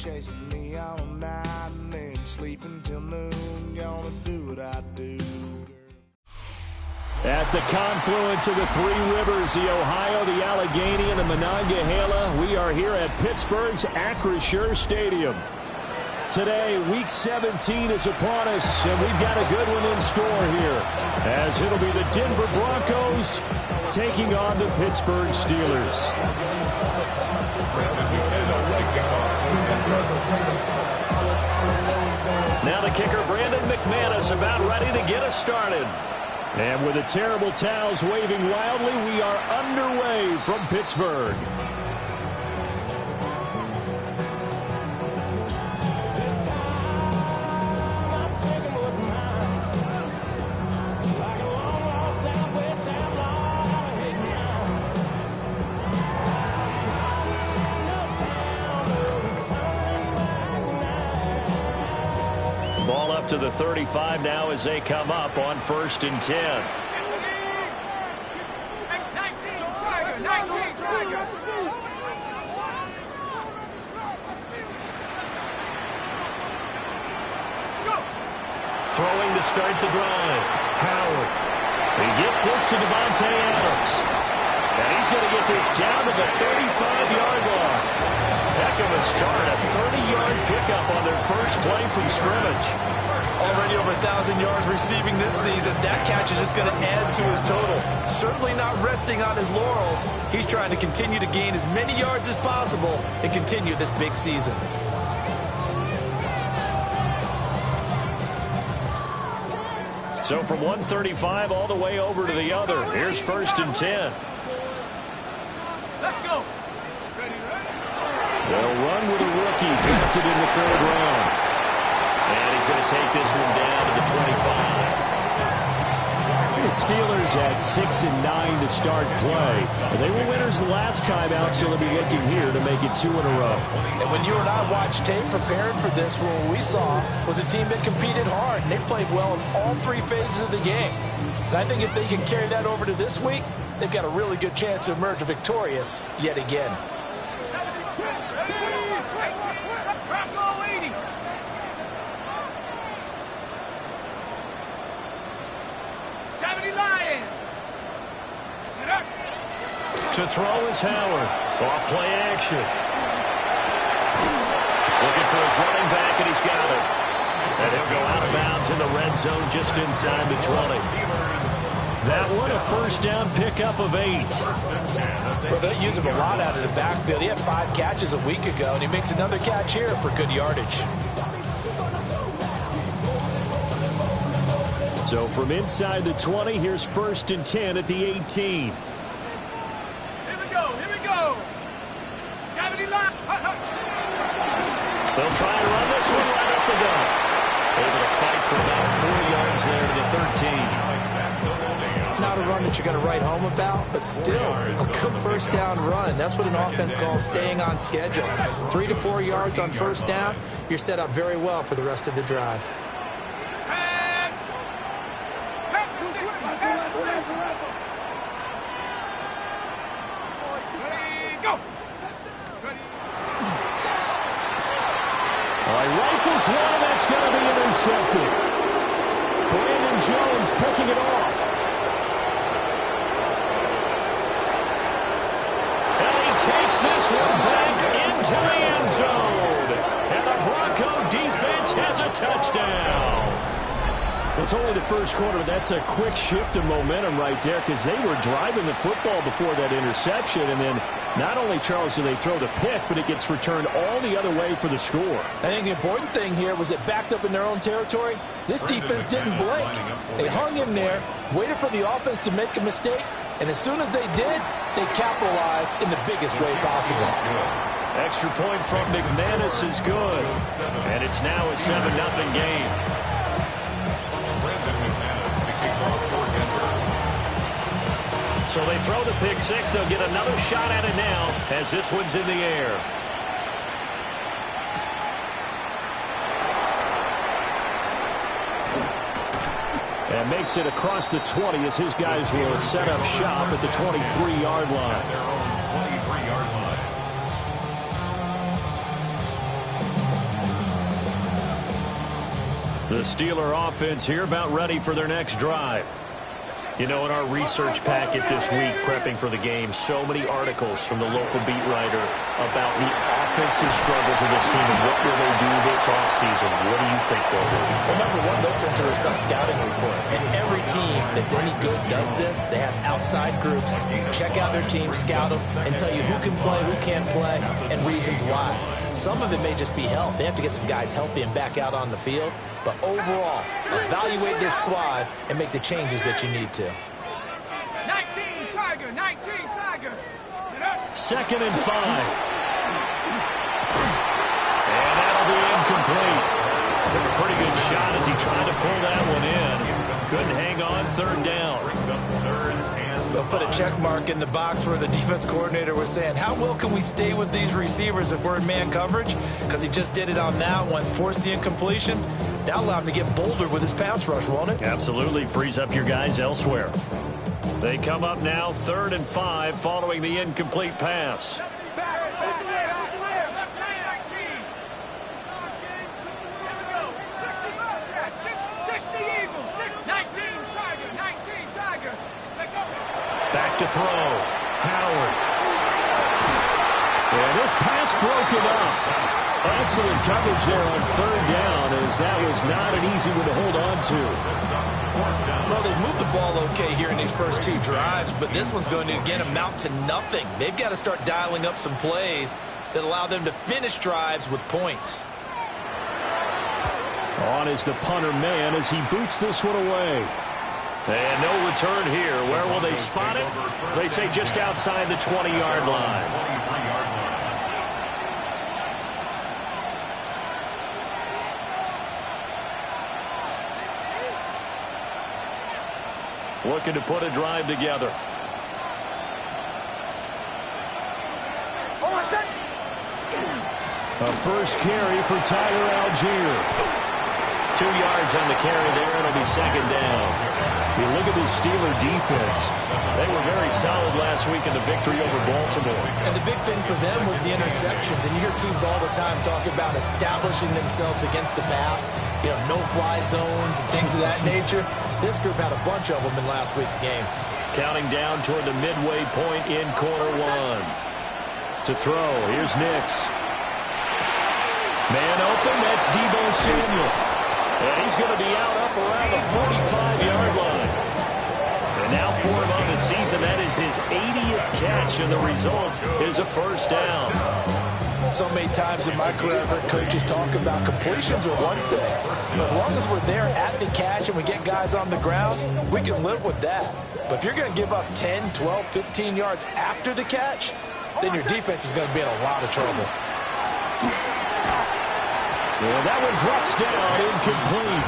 chasing me all night and then sleeping till noon. Gonna do what I do. At the confluence of the three rivers, the Ohio, the Allegheny, and the Monongahela, we are here at Pittsburgh's Acrisure Stadium. Today, Week 17 is upon us, and we've got a good one in store here, as it'll be the Denver Broncos taking on the Pittsburgh Steelers. Now the kicker, Brandon McManus, about ready to get us started. And with the terrible towels waving wildly, we are underway from Pittsburgh. Ball up to the 35 now as they come up on 1st and 10. Throwing to start the drive. Howard. He gets this to Devontae Adams. And he's going to get this down to the 35-yard line. Heck of a start. A 30-yard pickup on their first play from scrimmage. Already over 1,000 yards receiving this season. That catch is just going to add to his total. Certainly not resting on his laurels. He's trying to continue to gain as many yards as possible and continue this big season. So from 135 all the way over to the other. Here's 1st and 10. Let's go. They'll run with a rookie drafted in the 3rd round. And he's going to take this one down to the 25. The Steelers at 6-9 to start play. They were winners the last time out, so they'll be looking here to make it 2 in a row. And when you and I watched tape preparing for this, what we saw was a team that competed hard, and they played well in all 3 phases of the game. And I think if they can carry that over to this week, they've got a really good chance to emerge victorious yet again. To throw is Howard. Off play action. Looking for his running back, and he's got it. And he'll go out of bounds in the red zone just inside the 20. That one a 1st down pickup of 8. Well, they use him a lot out of the backfield. He had 5 catches a week ago, and he makes another catch here for good yardage. So from inside the 20, here's 1st and 10 at the 18. They'll try and run this one right up the gut. Able to fight for about 4 yards there to the 13. Not a run that you're going to write home about, but still a good 1st down run. That's what an offense calls staying on schedule. 3 to 4 yards on 1st down, you're set up very well for the rest of the drive. Rifles one, and that's going to be intercepted. Brandon Jones picking it off. And he takes this one back into the end zone. And the Bronco defense has a touchdown. It's only the 1st quarter. That's a quick shift of momentum right there because they were driving the football before that interception. And then not only, Charles, do they throw the pick, but it gets returned all the other way for the score. I think the important thing here was it backed up in their own territory. This defense didn't blink. They hung in there, waited for the offense to make a mistake, and as soon as they did, they capitalized in the biggest way possible. Extra point from McManus is good. And it's now a 7-0 game. So they throw the pick 6. They'll get another shot at it now as this one's in the air. And makes it across the 20 as his guys will set up shop at the 23-yard line. The Steeler offense here about ready for their next drive. You know, in our research packet this week, prepping for the game, so many articles from the local beat writer about the offensive struggles of this team and what will they do this offseason. What do you think, Rover? Well, number one, they'll turn to a scouting report. And every team that's any good does this. They have outside groups. Check out their team, scout them, and tell you who can play, who can't play, and reasons why. Some of it may just be health. They have to get some guys healthy and back out on the field. But overall, evaluate this squad and make the changes that you need to. 19 Tiger, 19 Tiger. 2nd and 5. And that'll be incomplete. Took a pretty good shot as he tried to pull that one in. Couldn't hang on, 3rd down. They'll put a check mark in the box where the defense coordinator was saying, how well can we stay with these receivers if we're in man coverage? Because he just did it on that one, forced the incompletion. That'll allow him to get bolder with his pass rush, won't it? Absolutely. Frees up your guys elsewhere. They come up now 3rd and 5 following the incomplete pass. Back to throw. Howard. And this pass broken up. Excellent coverage there on 3rd down, as that was not an easy one to hold on to. Well, they've moved the ball okay here in these first 2 drives, but this one's going to, again, amount to nothing. They've got to start dialing up some plays that allow them to finish drives with points. On is the punter man as he boots this one away. And no return here. Where will they spot it? They say just outside the 20-yard line. Looking to put a drive together. A first carry for Tyler Algier. 2 yards on the carry there. It'll be 2nd down. You look at the Steeler defense. They were very solid last week in the victory over Baltimore. And the big thing for them was the interceptions. And you hear teams all the time talk about establishing themselves against the pass. You know, no-fly zones and things of that nature. This group had a bunch of them in last week's game. Counting down toward the midway point in quarter 1. To throw, here's Nix. Man open, that's Deebo Samuel. And he's going to be out up around the 45-yard line. And now for him on the season, that is his 80th catch, and the result is a first down. So many times in my career, I've heard coaches talk about completions are one thing. But as long as we're there at the catch and we get guys on the ground, we can live with that. But if you're going to give up 10, 12, 15 yards after the catch, then your defense is going to be in a lot of trouble. And that one drops down, incomplete.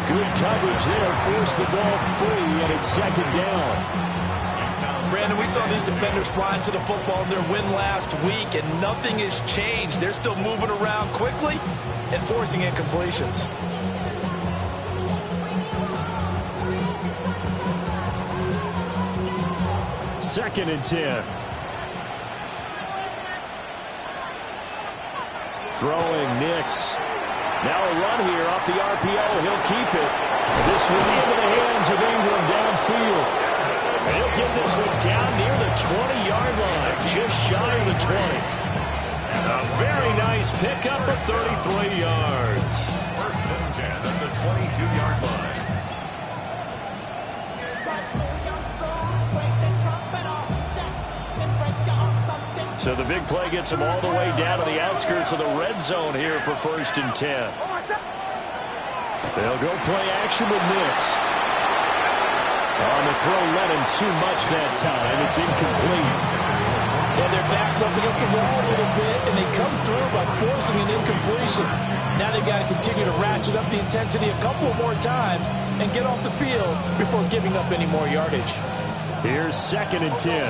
Good coverage there, forced the ball free, and it's 2nd down. Brandon, we saw these defenders flying to the football in their win last week, and nothing has changed. They're still moving around quickly and forcing incompletions. Second and 10. Throwing Nix. Now a run here off the RPO. He'll keep it. This will be into the hands of Ingram downfield. And he'll get this one down near the 20-yard line, just shy of the 20. A very nice pickup of 33 yards. 1st and 10 at the 22-yard line. So the big play gets him all the way down to the outskirts of the red zone here for 1st and 10. They'll go play action with Nix. On the throw, let him too much that time. It's incomplete. And their backs up against the wall a little bit, and they come through by forcing an incompletion. Now they've got to continue to ratchet up the intensity a couple more times and get off the field before giving up any more yardage. Here's 2nd and 10.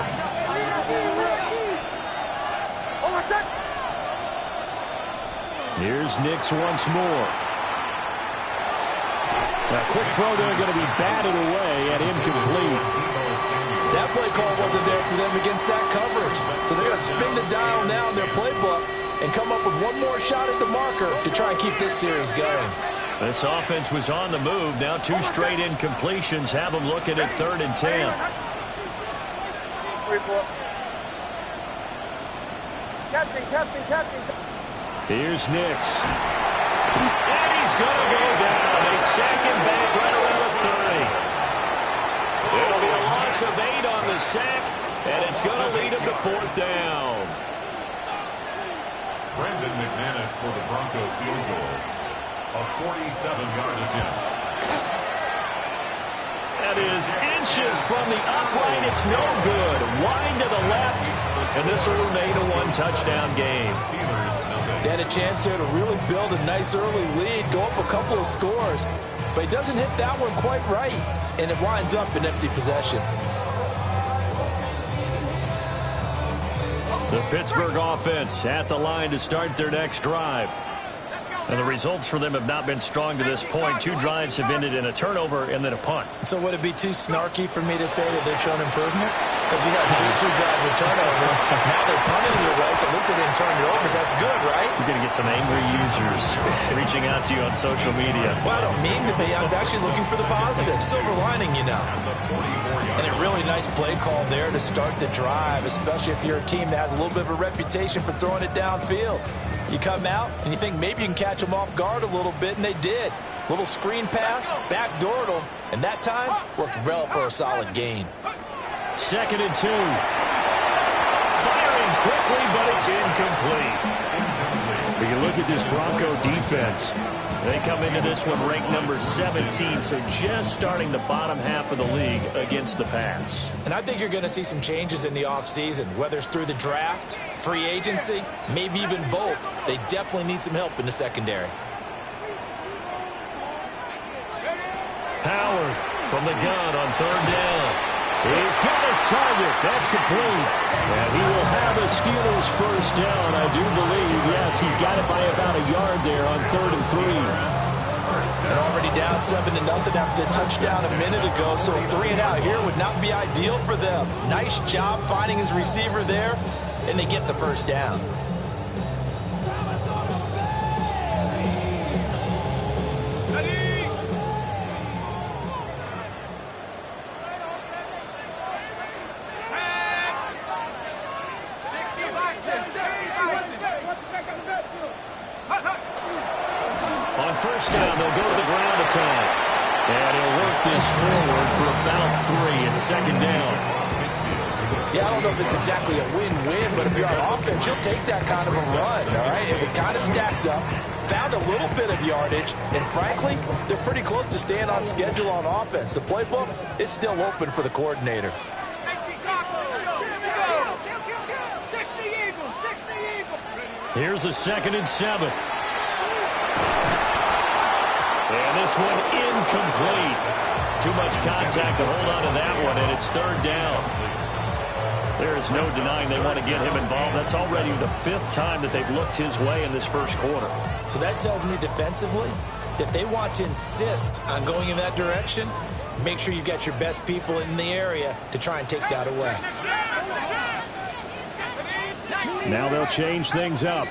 Here's Nix once more. A quick throw there going to be batted away and incomplete. That play call wasn't there for them against that coverage. So they're going to spin the dial now in their playbook and come up with one more shot at the marker to try and keep this series going. This offense was on the move. Now 2 straight incompletions have them looking at 3rd and 10. Here's Nix. And he's going to go down. They sack him back right around the 30. It'll be a loss of 8 on the sack, and it's going to lead him to 4th down. Brandon McManus for the Bronco field goal. A 47-yard attempt. That is inches from the upright. It's no good. Wide to the left, and this will remain a 1-touchdown game. They had a chance here to really build a nice early lead, go up a couple of scores, but he doesn't hit that one quite right, and it winds up an empty possession. The Pittsburgh offense at the line to start their next drive. And the results for them have not been strong to this point. 2 drives have ended in a turnover and then a punt. So would it be too snarky for me to say that they've shown improvement? Because you had two drives with turnovers. Now they're punting it away, so at least they didn't turn it over. So that's good, right? You're going to get some angry users reaching out to you on social media. Well, I don't mean to be. I was actually looking for the positive. Silver lining, you know. And a really nice play call there to start the drive, especially if you're a team that has a little bit of a reputation for throwing it downfield. You come out and you think maybe you can catch them off guard a little bit, and they did. Little screen pass, backdoored them, and that time worked well for a solid gain. 2nd and 2. Firing quickly, but it's incomplete. We can look at this Bronco defense. They come into this one ranked number 17, so just starting the bottom half of the league against the pass. And I think you're going to see some changes in the offseason, whether it's through the draft, free agency, maybe even both. They definitely need some help in the secondary. Howard from the gun on 3rd down. He's got his target. That's complete. And he will have a Steelers first down, I do believe. Yes, he's got it by about a yard there on 3rd and 3. And already down 7-0 after the touchdown a minute ago, so a 3 and out here would not be ideal for them. Nice job finding his receiver there, and they get the first down. On 1st down, they'll go to the ground attack. And he'll work this forward for about 3 at 2nd down. Yeah, I don't know if it's exactly a win-win, but if you're on offense, you'll take that kind of a run, all right? It was kind of stacked up, found a little bit of yardage, and frankly, they're pretty close to staying on schedule on offense. The playbook is still open for the coordinator. Here's a 2nd and 7. And this one incomplete. Too much contact to hold on to that one, and it's 3rd down. There is no denying they want to get him involved. That's already the 5th time that they've looked his way in this first quarter. So that tells me defensively that they want to insist on going in that direction. Make sure you've got your best people in the area to try and take that away. Now they'll change things up.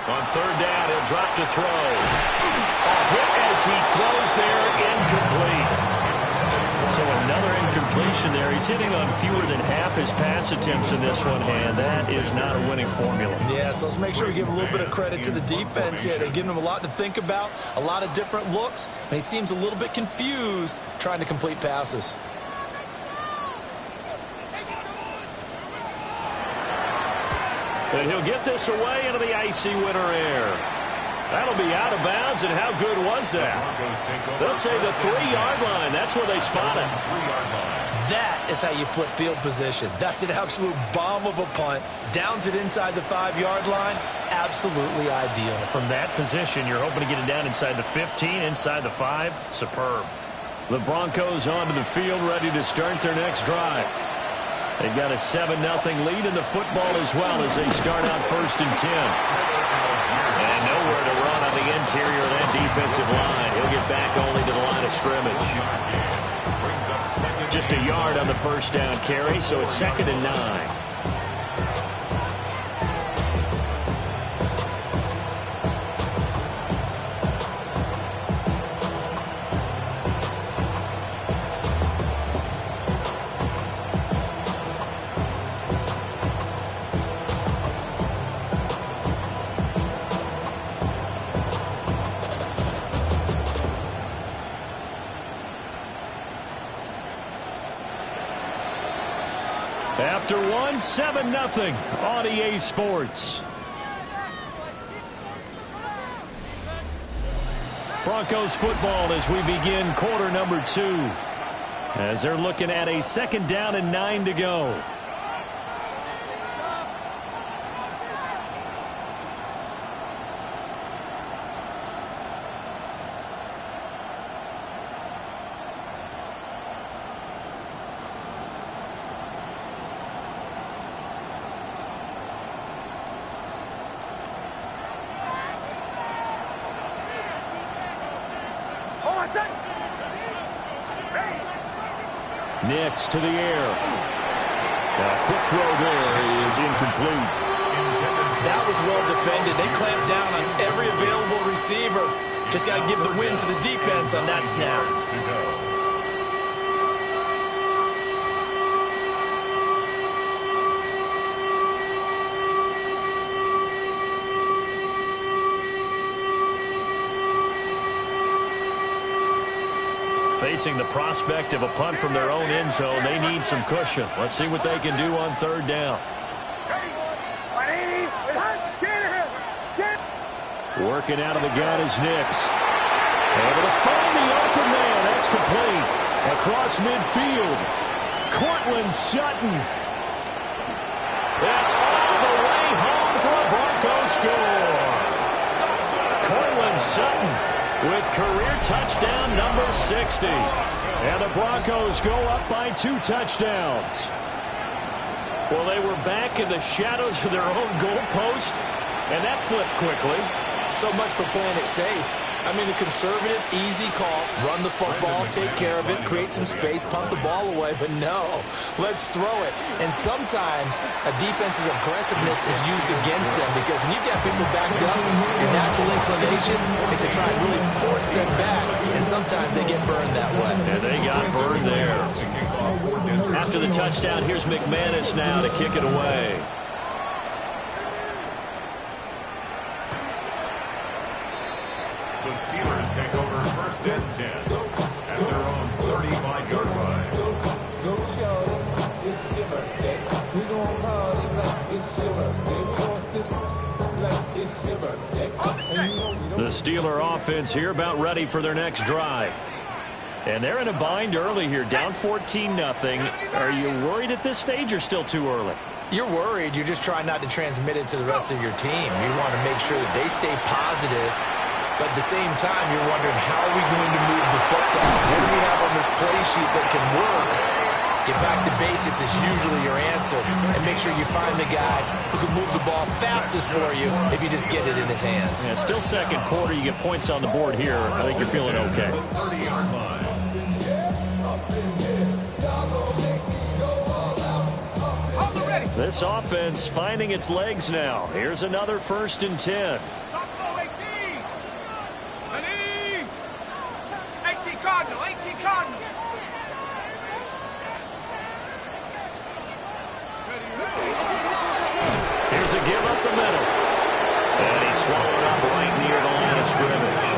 On 3rd down, he'll drop to throw. A hit as he throws there, incomplete. So another incompletion there. He's hitting on fewer than half his pass attempts in this one, and that is not a winning formula. Yeah, so let's make sure we give a little bit of credit to the defense here. They're giving him a lot to think about, a lot of different looks, and he seems a little bit confused trying to complete passes. And he'll get this away into the icy winter air. That'll be out of bounds, and how good was that? They'll say the 3-yard line. That's where they spot it. That is how you flip field position. That's an absolute bomb of a punt. Downs it inside the 5-yard line. Absolutely ideal. From that position, you're hoping to get it down inside the 15, inside the 5. Superb. The Broncos onto the field, ready to start their next drive. They've got a 7-0 lead in the football as well as they start out 1st and 10. And nowhere to run on the interior of that defensive line. He'll get back only to the line of scrimmage. Just a yard on the 1st down carry, so it's 2nd and 9. After one, 7-0 on EA Sports. Broncos football as we begin quarter number 2. As they're looking at a 2nd down and 9 to go. Nix to the air. A quick throw there is incomplete. That was well defended. They clamped down on every available receiver. Just got to give the win to the defense on that snap. Facing the prospect of a punt from their own end zone, they need some cushion. Let's see what they can do on 3rd down. Working out of the gun is Nix. Able to find the open man. That's complete. Across midfield. Cortland Sutton. And all the way home for a Broncos score. Cortland Sutton with career touchdown number 60. And the Broncos go up by 2 touchdowns. Well, they were back in the shadows of their own goalpost, and that flipped quickly. So much for playing it safe. I mean, the conservative, easy call, run the football, take care of it, create some space, punt the ball away. But no, let's throw it. And sometimes a defense's aggressiveness is used against them because when you've got people backed up, your natural inclination is to try and really force them back. And sometimes they get burned that way. And they got burned there. After the touchdown, here's McManus now to kick it away. The Steelers take over 1st and 10 at their own 35-yard line. The Steeler offense here about ready for their next drive. And they're in a bind early here, down 14-0. Are you worried at this stage or still too early? You're worried. You're just trying not to transmit it to the rest of your team. You want to make sure that they stay positive. But at the same time, you're wondering, how are we going to move the football? What do we have on this play sheet that can work? Get back to basics is usually your answer. And make sure you find the guy who can move the ball fastest for you if you just get it in his hands. Yeah, still 2nd quarter. You get points on the board here. I think you're feeling okay. 30-yard line. This offense finding its legs now. Here's another 1st and 10. 18 Cardinal, 18 Cardinal. Here's a give up the middle. And he's swallowed up right near the line of scrimmage.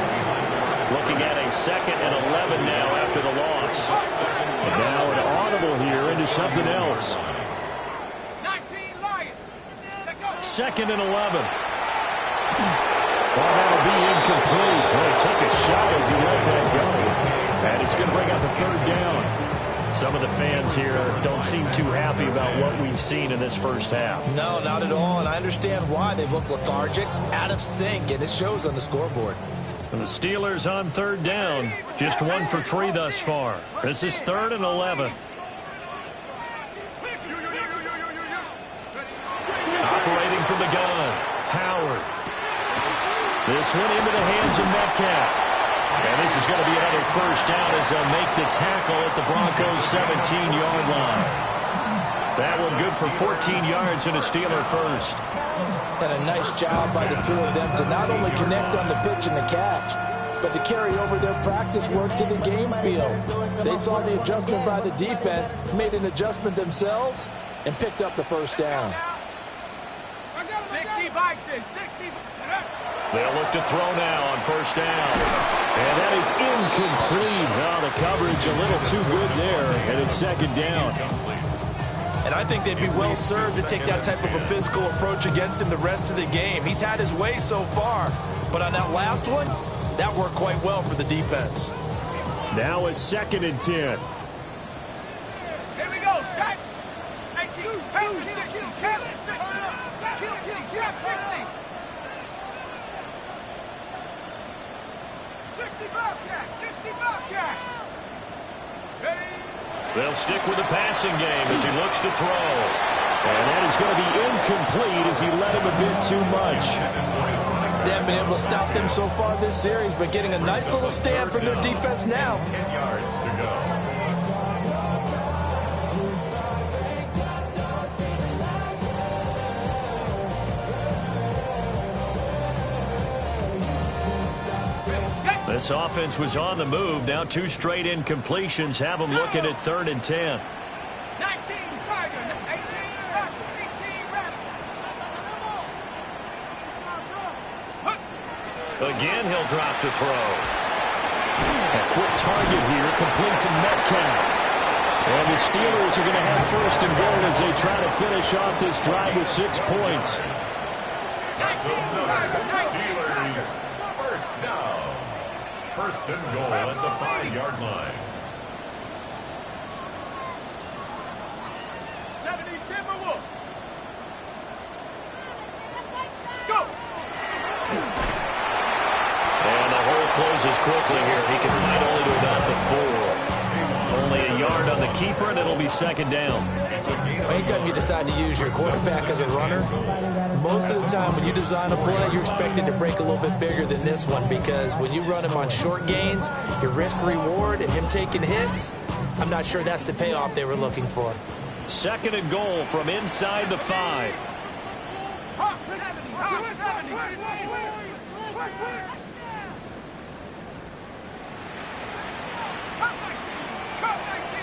Looking at a 2nd and 11 now after the loss. And now an audible here into something else. 19 Lions. 2nd and 11. Well, that'll be incomplete. Well, he took a shot as he let that go. And it's going to bring up a 3rd down. Some of the fans here don't seem too happy about what we've seen in this first half. No, not at all, and I understand why. They've looked lethargic, out of sync, and it shows on the scoreboard. And the Steelers on 3rd down, just 1 for 3 thus far. This is 3rd and 11. Operating from the gun, Howard. This one into the hands of Metcalf. And this is going to be another 1st down as they'll make the tackle at the Broncos' 17-yard line. That one good for 14 yards and a Steeler first. And a nice job by the two of them to not only connect on the pitch and the catch, but to carry over their practice work to the game field. They saw the adjustment by the defense, made an adjustment themselves, and picked up the 1st down. 60 Bison, 60. They'll look to throw now on 1st down. And that is incomplete. Now the coverage a little too good there, and it's 2nd down. And I think they'd be well served to take that type of a physical approach against him the rest of the game. He's had his way so far, but on that last one, that worked quite well for the defense. Now a 2nd and 10. Here we go, set. 18, count 60, count 60. Count 60. 60 Bobcat, 60 Bobcat. Ready? They'll stick with the passing game as he looks to throw. And that is going to be incomplete as he led him a bit too much. They haven't been able to stop them so far this series, but getting a nice little stand from their defense now. 10 yards to go. This offense was on the move. Now 2 straight incompletions have them looking at 3rd and 10. 19 Tiger, 18 Raptor, 18 Raptor. Again, he'll drop to throw. A quick target here, complete to Metcalf. And the Steelers are going to have 1st and goal as they try to finish off this drive with 6 points. 19 Tiger, 19 Tiger. First down. 1st and goal at the 5-yard line. 70 Timberwolf. Let's go. And the hole closes quickly here. He can fight only to about the 4. Only a yard on the keeper, and it'll be 2nd down. Anytime you decide to use your quarterback as a runner, most of the time when you design a play, you're expected to break a little bit bigger than this one, because when you run him on short gains, your risk-reward and him taking hits, I'm not sure that's the payoff they were looking for. 2nd and goal from inside the 5. Hawk 70, Hawk 70. Hawk 19, Hawk 19.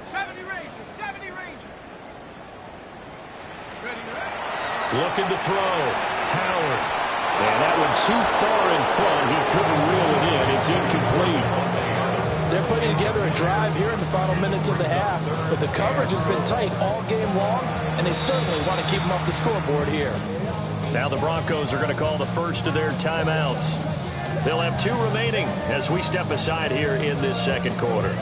70 Rangers, 70 Rangers. Ready, ready. Looking to throw. Howard. And that one too far in front. He couldn't reel it in. It's incomplete. They're putting together a drive here in the final minutes of the half, but the coverage has been tight all game long, and they certainly want to keep them off the scoreboard here. Now the Broncos are going to call the first of their timeouts. They'll have 2 remaining as we step aside here in this 2nd quarter.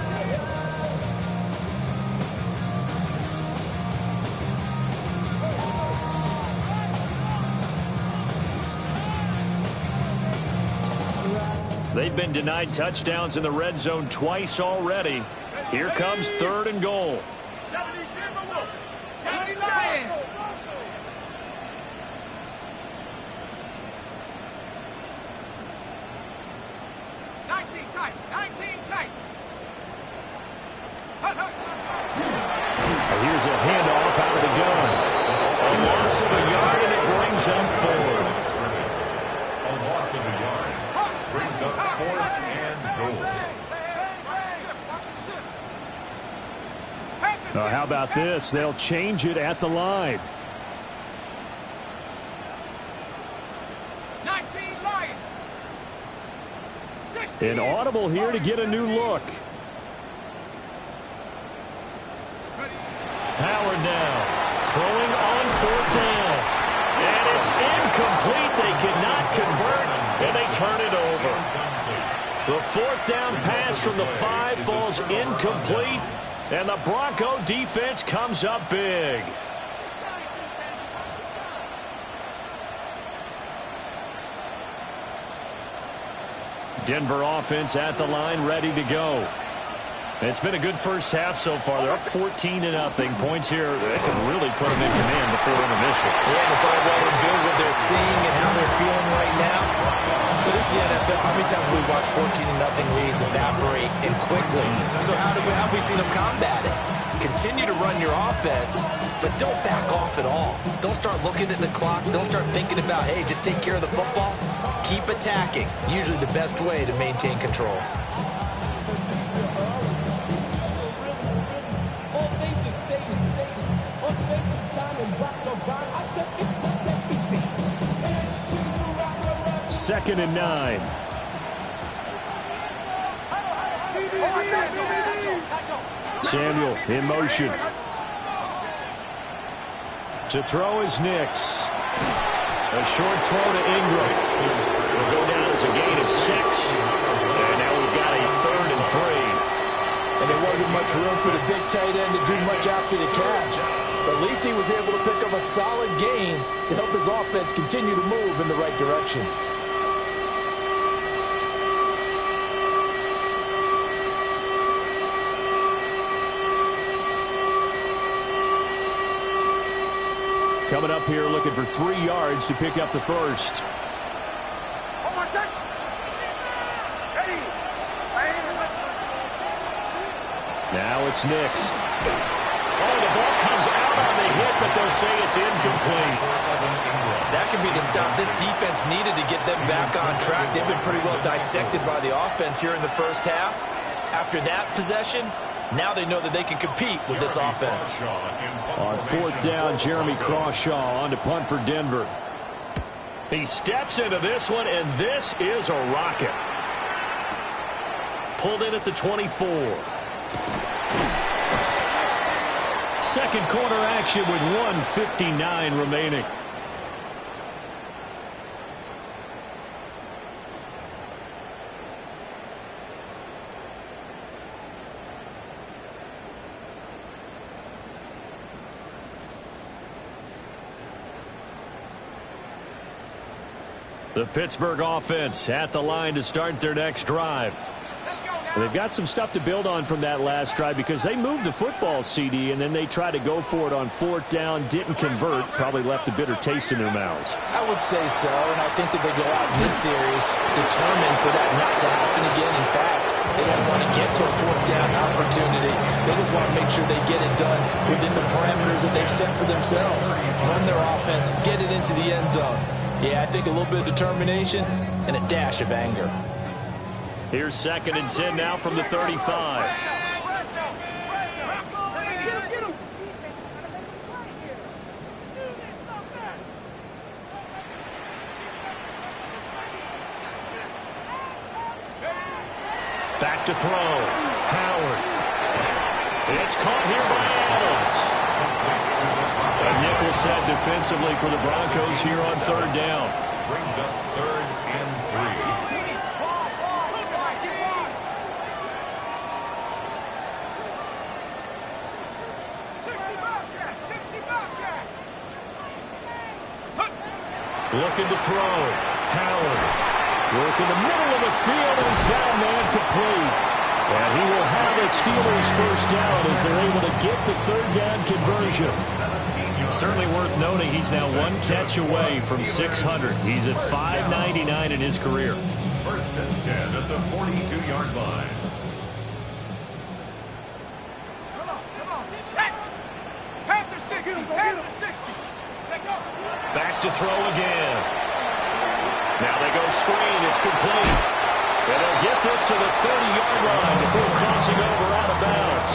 They've been denied touchdowns in the red zone twice already. Here comes 3rd and goal. 70 Timberwolf, 70 Lion. Tight, 19 tight. Here's a handoff out of the gun. A loss of a yard, and it brings up 4th. A loss of a yard. Brings up 4th and goal. How about this? They'll change it at the line. 19 Lion. An audible here to get a new look. Howard now throwing on 4th down. And it's incomplete. They could not convert, and they turn it over. The 4th down pass from the 5 falls incomplete, and the Bronco defense comes up big. Denver offense at the line, ready to go. It's been a good first half so far. They're up 14-0. Points here that can really put them in command before intermission. Yeah, and it's all well and good what they're seeing and how they're feeling right now. But this is the NFL. How many times have we watched 14-0 leads evaporate and quickly? So how have we seen them combat it? Continue to run your offense, but don't back off at all. Don't start looking at the clock. Don't start thinking about, hey, just take care of the football. Keep attacking. Usually the best way to maintain control. Second and 9. Samuel in motion. To throw is Nix. A short throw to Ingram. It'll go down as a gain of 6. And now we've got a 3rd and 3. And there wasn't much room for the big tight end to do much after the catch. But at least he was able to pick up a solid gain to help his offense continue to move in the right direction. Coming up here looking for 3 yards to pick up the first. Now it's Nix. Oh, the ball comes out on the hit, but they'll say it's incomplete. That could be the stop this defense needed to get them back on track. They've been pretty well dissected by the offense here in the first half. After that possession, now they know that they can compete with this offense. On 4th down, Jeremy Crawshaw on to punt for Denver. He steps into this one, and this is a rocket. Pulled in at the 24. Second quarter action with 1:59 remaining. The Pittsburgh offense at the line to start their next drive. They've got some stuff to build on from that last drive because they moved the football, CD, and then they tried to go for it on 4th down, didn't convert, probably left a bitter taste in their mouths. I would say so, and I think that they go out in this series determined for that not to happen again. In fact, they don't want to get to a 4th down opportunity. They just want to make sure they get it done within the parameters that they've set for themselves. Run their offense, get it into the end zone. Yeah, I think a little bit of determination and a dash of anger. Here's 2nd and 10 now from the 35. Back to throw. Howard. It's caught here by Adams. A nickel set defensively for the Broncos here on 3rd down. Brings up 3rd and 3. Looking to throw. Howard. Work in the middle of the field, and he's got a man complete. And he will have a Steelers first down as they're able to get the 3rd down conversion. Certainly worth noting he's now 1 catch away from 600. He's at 599 in his career. 1st and 10 at the 42-yard line. Come on, set! Panther 60, Panther 60. Back to throw again. Now they go screen. It's complete. And they'll get this to the 30-yard line before crossing over out of bounds.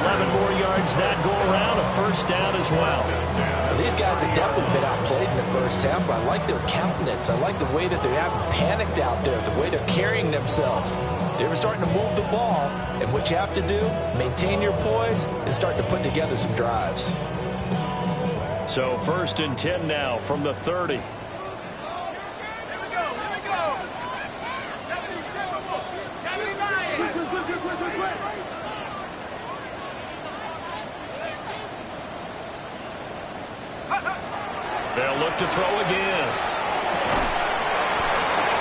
11 more yards that go around. A first down as well. These guys have definitely been outplayed in the first half, but I like their countenance. I like the way that they haven't panicked out there, the way they're carrying themselves. They were starting to move the ball, and what you have to do, maintain your poise and start to put together some drives. So 1st and 10 now from the 30. They'll look to throw again.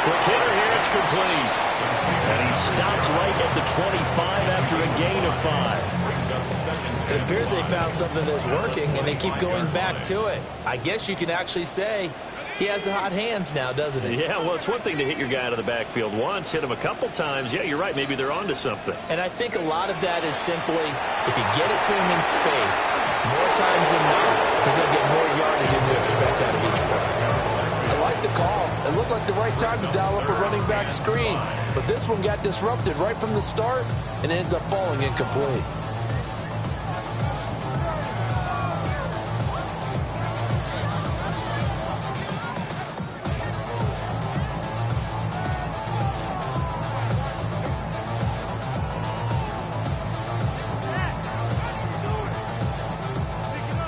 Quick hitter here, it's complete. And he stopped right at the 25 after a gain of 5. It appears they found something that's working, and they keep going back to it. I guess you can actually say he has the hot hands now, doesn't he? Yeah, well, it's one thing to hit your guy out of the backfield once, hit him a couple times. Yeah, you're right. Maybe they're onto something. And I think a lot of that is simply if you get it to him in space, more times than not, he's going to get more yardage than you expect out of each play. I like the call. It looked like the right time to dial up a running back screen. But this one got disrupted right from the start and ends up falling incomplete.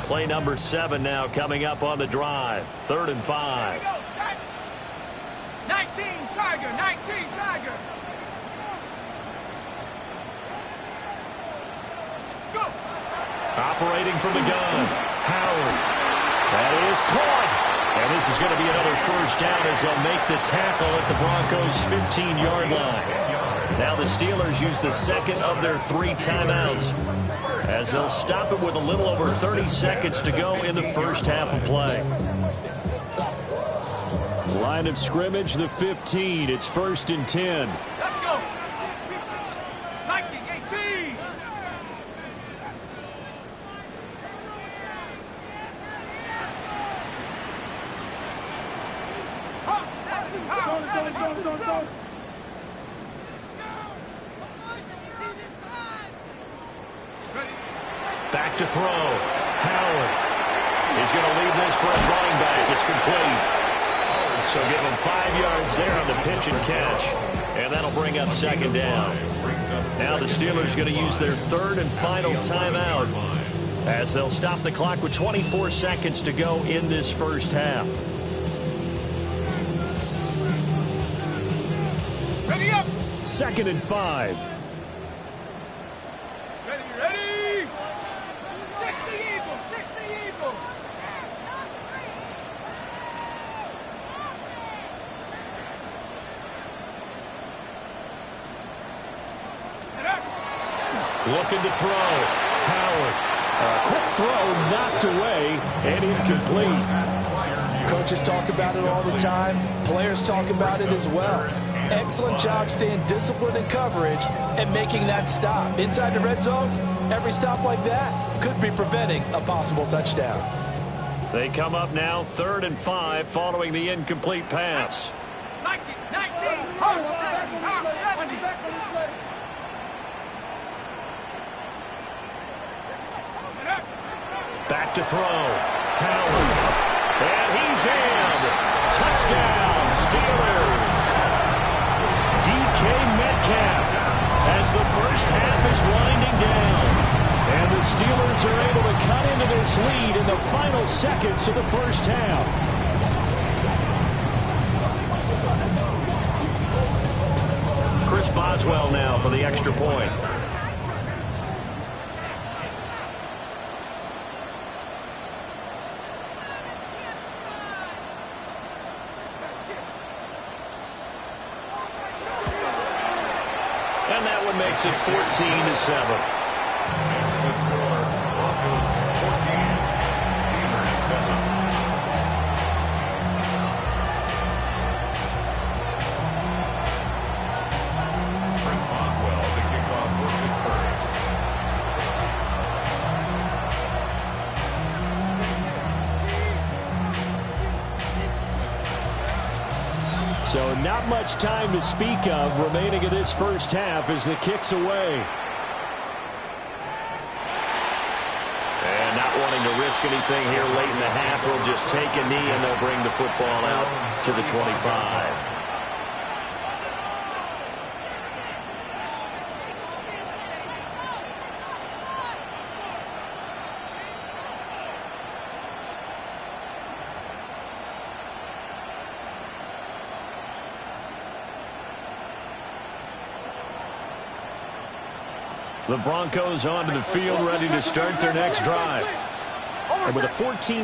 Play number 7 now coming up on the drive. 3rd and 5. 19 Tiger, 19 Tiger. Go. Operating from the gun. Howard. That is caught. And this is going to be another first down as they'll make the tackle at the Broncos' 15-yard line. Now the Steelers use the second of their 3 timeouts as they'll stop it with a little over 30 seconds to go in the first half of play. Line of scrimmage, the 15. It's 1st and 10. Let's go. 19, 18. Back to throw. Howard. He's going to leave this for his running back. It's complete. So give him 5 yards there on the pitch and catch. And that'll bring up 2nd down. Now the Steelers going to use their 3rd and final timeout as they'll stop the clock with 24 seconds to go in this first half. Ready up. 2nd and 5. Ready. 60 Eagles, 60 Eagles. Looking to throw. Howard. A quick throw knocked away and incomplete. Coaches talk about it all the time. Players talk about it as well. Excellent job staying disciplined in coverage and making that stop. Inside the red zone, every stop like that could be preventing a possible touchdown. They come up now 3rd and 5 following the incomplete pass. 19, Hawk 70. Back to throw. Howard. And he's in. Touchdown, Steelers. DK Metcalf as the first half is winding down. And the Steelers are able to cut into this lead in the final seconds of the first half. Chris Boswell now for the extra point. And that one makes it 14-7. It's the score. Broncos 14, Steelers 7. Chris Boswell, the kickoff for Pittsburgh. So not much time to speak of remaining in this first half as the kick's away. And not wanting to risk anything here late in the half, they'll just take a knee and they'll bring the football out to the 25. The Broncos onto the field, ready to start their next drive. And with a 14-7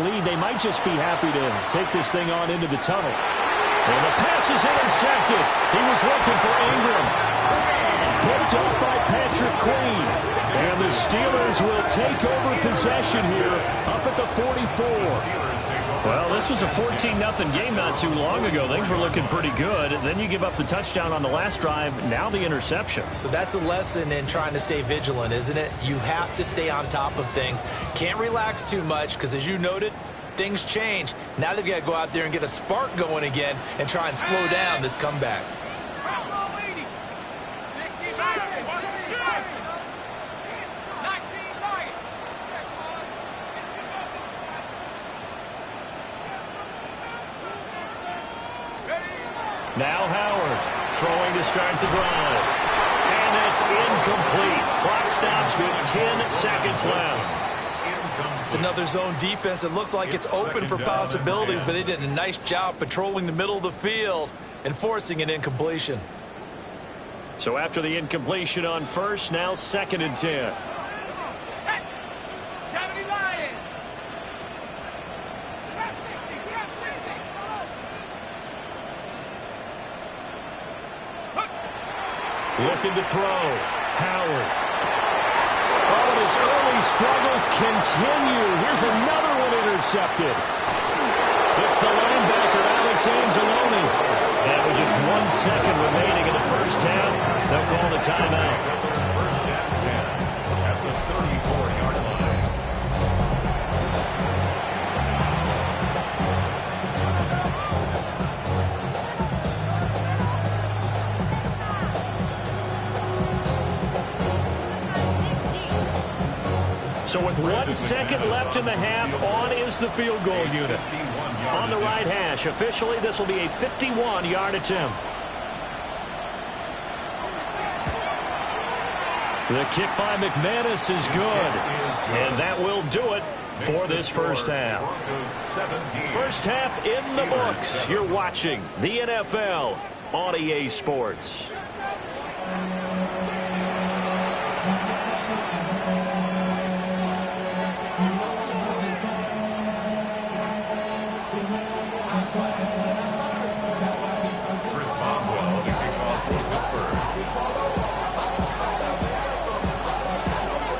lead, they might just be happy to take this thing on into the tunnel. And the pass is intercepted. He was looking for Ingram. Picked up by Patrick Queen. And the Steelers will take over possession here up at the 44. Well, this was a 14-0 game not too long ago. Things were looking pretty good. Then you give up the touchdown on the last drive. Now the interception. So that's a lesson in trying to stay vigilant, isn't it? You have to stay on top of things. Can't relax too much because, as you noted, things change. Now they've got to go out there and get a spark going again and try and slow down this comeback. Now Howard throwing to start the drive. And it's incomplete. Clock stops with 10 seconds left. It's another zone defense. It looks like it's open for possibilities, but they did a nice job patrolling the middle of the field and forcing an incompletion. So after the incompletion on first, now 2nd and 10. Set. 70 Lions. Trap 60. Trap 60. Looking to throw. Howard. Oh, and his early struggles continue. Here's another one intercepted. It's the linebacker, Alex Anzalone. And with just 1 second remaining in the first half, they'll call the timeout. First and 10 at the 34-yard line. So with 1 second left in the half, on is the field goal unit. On the right hash, officially this will be a 51-yard attempt. The kick by McManus is good. And that will do it for this first half. First half in the books. You're watching the NFL on EA Sports.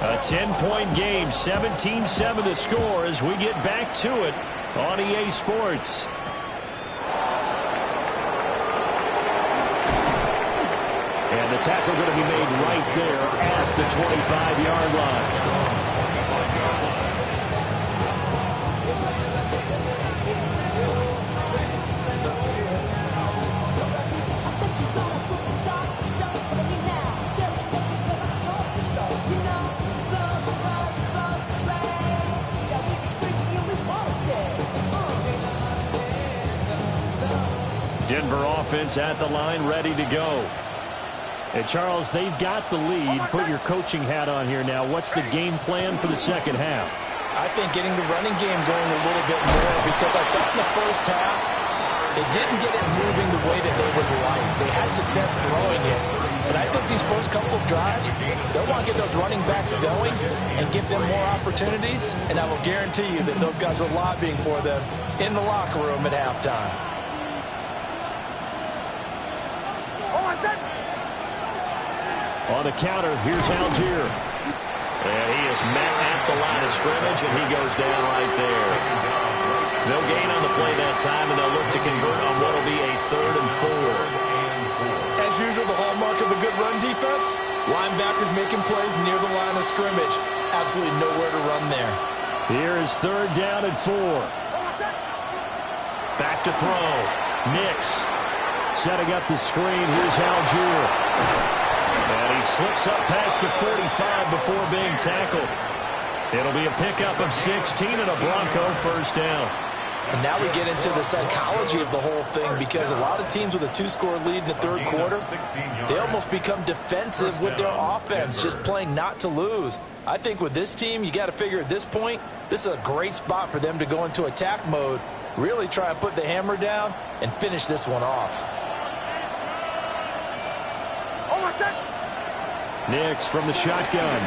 A 10-point game, 17-7 to score as we get back to it on EA Sports. And the tackle going to be made right there at the 25-yard line. Denver offense at the line, ready to go. And Charles, they've got the lead. Put your coaching hat on here now. What's the game plan for the second half? I think getting the running game going a little bit more, because I thought in the first half, they didn't get it moving the way that they would like. They had success throwing it. But I think these first couple of drives, they'll want to get those running backs going and give them more opportunities. And I will guarantee you that those guys were lobbying for them in the locker room at halftime. On the counter, here's Algier. And he is met at the line of scrimmage, and he goes down right there. No gain on the play that time, and they'll look to convert on what will be a 3rd and 4. As usual, the hallmark of a good run defense, linebackers making plays near the line of scrimmage. Absolutely nowhere to run there. Here is 3rd down and 4. Back to throw. Nix setting up the screen. Here's Algier. And he slips up past the 45 before being tackled. It'll be a pickup of 16 and a Bronco first down. And now we get into the psychology of the whole thing, because a lot of teams with a 2-score lead in the third quarter, they almost become defensive with their offense, just playing not to lose. I think with this team, you got to figure at this point, this is a great spot for them to go into attack mode, really try and put the hammer down and finish this one off. Nix from the shotgun.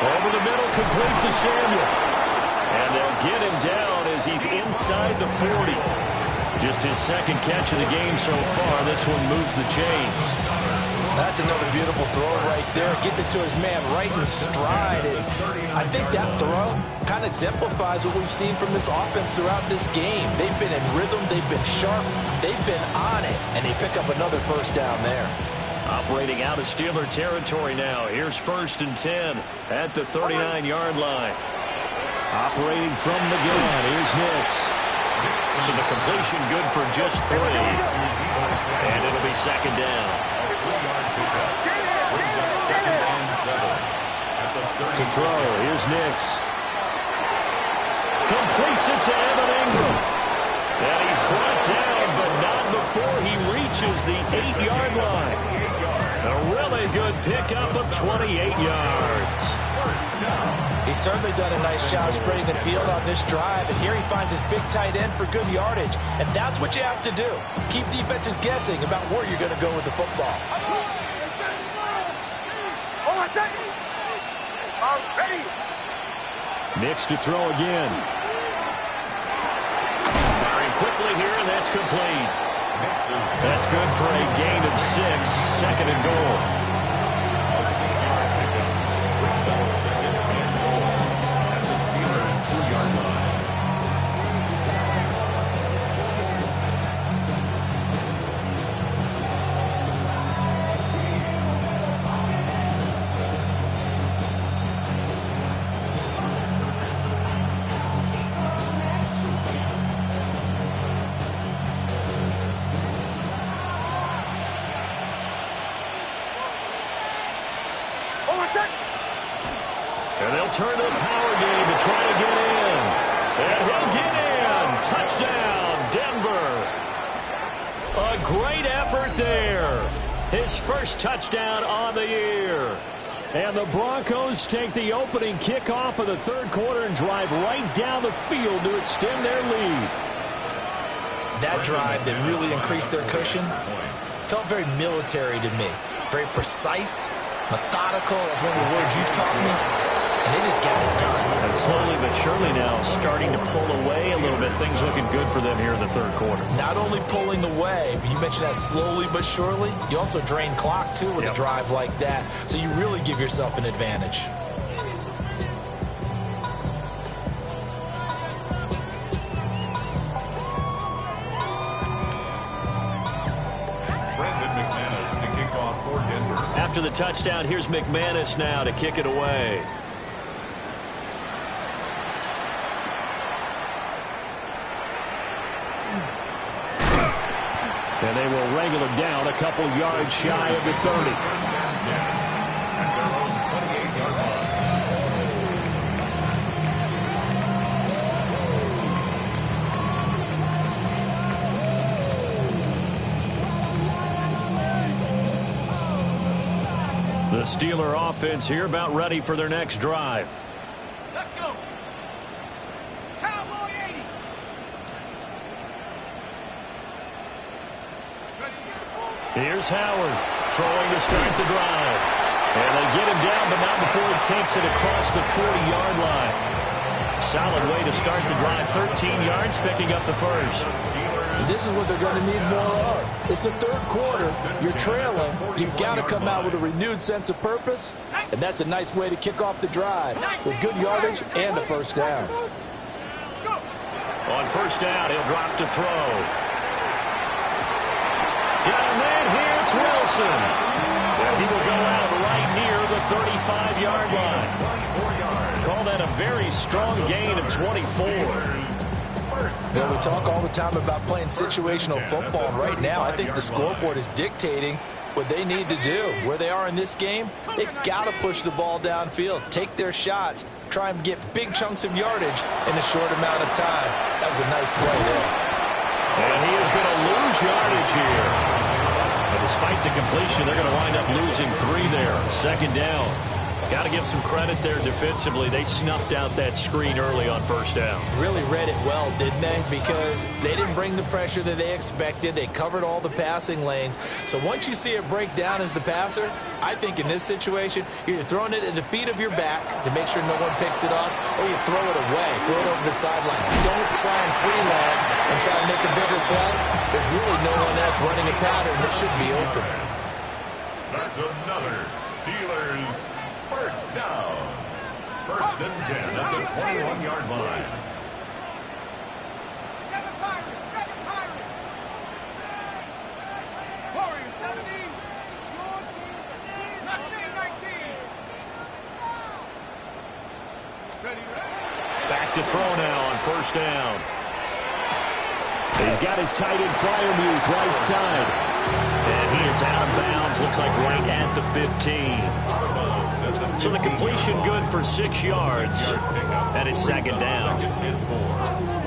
Over the middle, complete to Samuel. And they'll get him down as he's inside the 40. Just his second catch of the game so far. This one moves the chains. That's another beautiful throw right there. Gets it to his man right in stride. And I think that throw kind of exemplifies what we've seen from this offense throughout this game. They've been in rhythm. They've been sharp. They've been on it. And they pick up another first down there. Operating out of Steeler territory now. Here's 1st and 10 at the 39-yard line. Operating from the gun. Here's Nix. So the completion good for just 3. And it'll be 2nd down. To throw. Here's Nix. Completes it to Evan Ingram. And he's brought down, but not before he reaches the 8-yard line. A really good pickup of 28 yards. down. He's certainly done a nice job spreading the field on this drive, and here he finds his big tight end for good yardage, and that's what you have to do. Keep defenses guessing about where you're going to go with the football. Ready. Mix to throw again. Firing quickly here, and that's complete. That's good for a gain of 6, 2nd and goal. A 6-yard pickup brings up 2nd and goal at the Steelers' 2-yard line. And they'll turn to the power game to try to get in. And he'll get in. Touchdown, Denver. A great effort there. His first touchdown on the year. And the Broncos take the opening kickoff of the 3rd quarter and drive right down the field to extend their lead. That drive that really increased their cushion felt very military to me. Very precise, methodical. That's one of the words you've taught me. And they just got it done. And slowly but surely now starting to pull away a little bit. Things looking good for them here in the 3rd quarter. Not only pulling away, but you mentioned that slowly but surely. You also drain clock, too, with a drive like that. So you really give yourself an advantage. McManus to kick off for Denver. After the touchdown, here's McManus now to kick it away. And they will wrangle it down a couple yards shy of the 30. At their own 28-yard line. The Steeler offense here about ready for their next drive. Let's go. Cowboy 80. Here's Howard throwing to start the drive. And they get him down, but not before he takes it across the 40-yard line. Solid way to start the drive. 13 yards, picking up the first. This is what they're going to need more of. It's the 3rd quarter. You're trailing. You've got to come out with a renewed sense of purpose, and that's a nice way to kick off the drive with good yardage and a first down. On first down, he'll drop to throw. Got a man here. It's Wilson. And he will go out right near the 35-yard line. Call that a very strong gain of 24. You know, we talk all the time about playing situational football, and right now I think the scoreboard is dictating what they need to do. Where they are in this game, they've got to push the ball downfield, take their shots, try and get big chunks of yardage in a short amount of time. That was a nice play there. And he is going to lose yardage here. And despite the completion, they're going to wind up losing 3 there. 2nd down. Got to give some credit there defensively. They snuffed out that screen early on first down. Really read it well, didn't they? Because they didn't bring the pressure that they expected. They covered all the passing lanes. So once you see it break down as the passer, I think in this situation, you're either throwing it at the feet of your back to make sure no one picks it up, or you throw it away, throw it over the sideline. Don't try and freelance and try to make a bigger play. There's really no one else running a pattern that should be open. That's another Steelers first down. 1st and 10 at the 21-yard line. 7 Pirates. 7 Pirates. Warriors 70. Mustang 19. Ready. Back to throw now on first down. He's got his tight end Fryermuth right side. And he is out of bounds, looks like right at the 15. So the completion good for 6 yards. And it's 2nd down. 2nd and 4.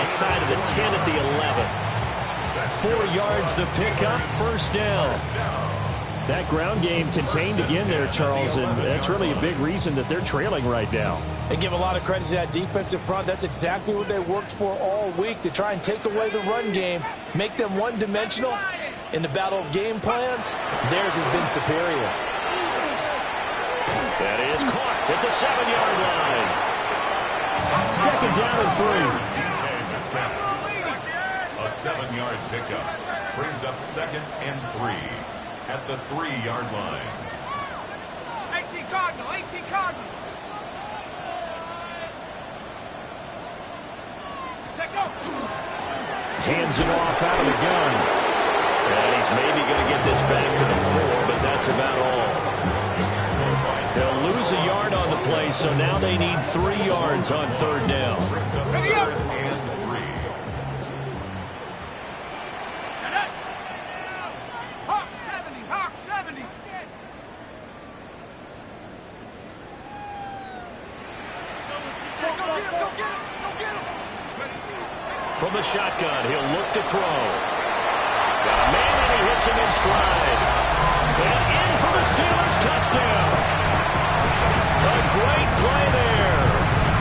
outside of the 10 at the 11. 4 yards the pickup, first down. That ground game contained again there, Charles, and that's really a big reason that they're trailing right now. And give a lot of credit to that defensive front. That's exactly what they worked for all week, to try and take away the run game, make them one-dimensional. In the battle of game plans, theirs has been superior. That is caught at the 7-yard line. Second down and 3. A 7-yard pickup brings up 2nd and 3 at the 3-yard line. 18 Cardinal, 18 Cardinal. Take over. Hands it off out of the gun. And he's maybe going to get this back to the 4, but that's about all. They'll lose a yard on the play, so now they need 3 yards on third down. Ready up. Hawk 70, Hawk 70. Go get him. From the shotgun, he'll look to throw. Got a man, and he hits him in stride. And in for the Steelers touchdown. A great play there.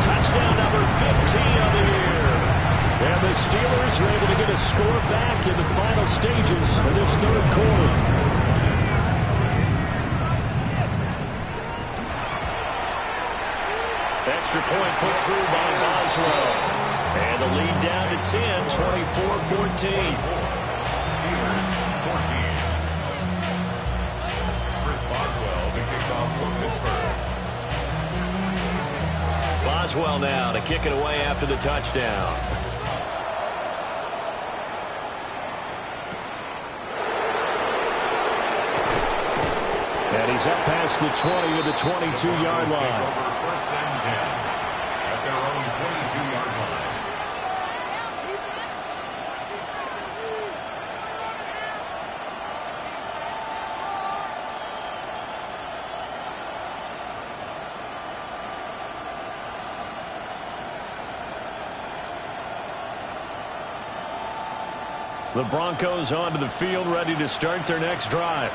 Touchdown number 15 of the year. And the Steelers are able to get a score back in the final stages of this third quarter. Extra point put through by Boswell. And the lead down to 10, 24-14. Steelers 14. Chris Boswell, the kickoff for Pittsburgh. Boswell now to kick it away after the touchdown. And he's up past the 20 to the 22-yard line. First and 10 at their own 22-yard line. The Broncos onto the field, ready to start their next drive.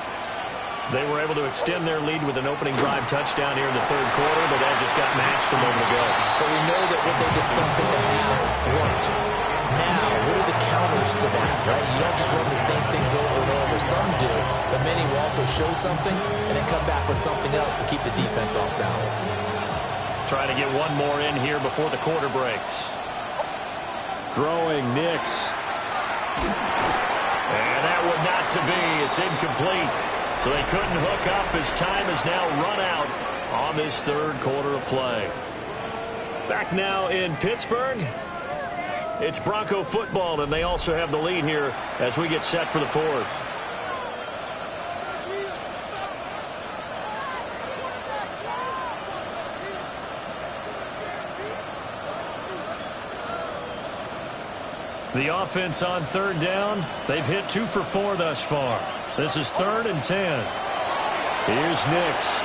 They were able to extend their lead with an opening drive touchdown here in the third quarter, but that just got matched a moment ago. So we know that what they discussed in the half worked. Now, what are the counters to that, right? You don't just run the same things over and over. Some do, but many will also show something and then come back with something else to keep the defense off balance. Trying to get one more in here before the quarter breaks. Throwing Nix. And that would not to be. It's incomplete. So they couldn't hook up as time has now run out on this third quarter of play. Back now in Pittsburgh. It's Bronco football, and they also have the lead here as we get set for the fourth. The offense on third down, they've hit 2 for 4 thus far. This is 3rd and 10. Here's Nix.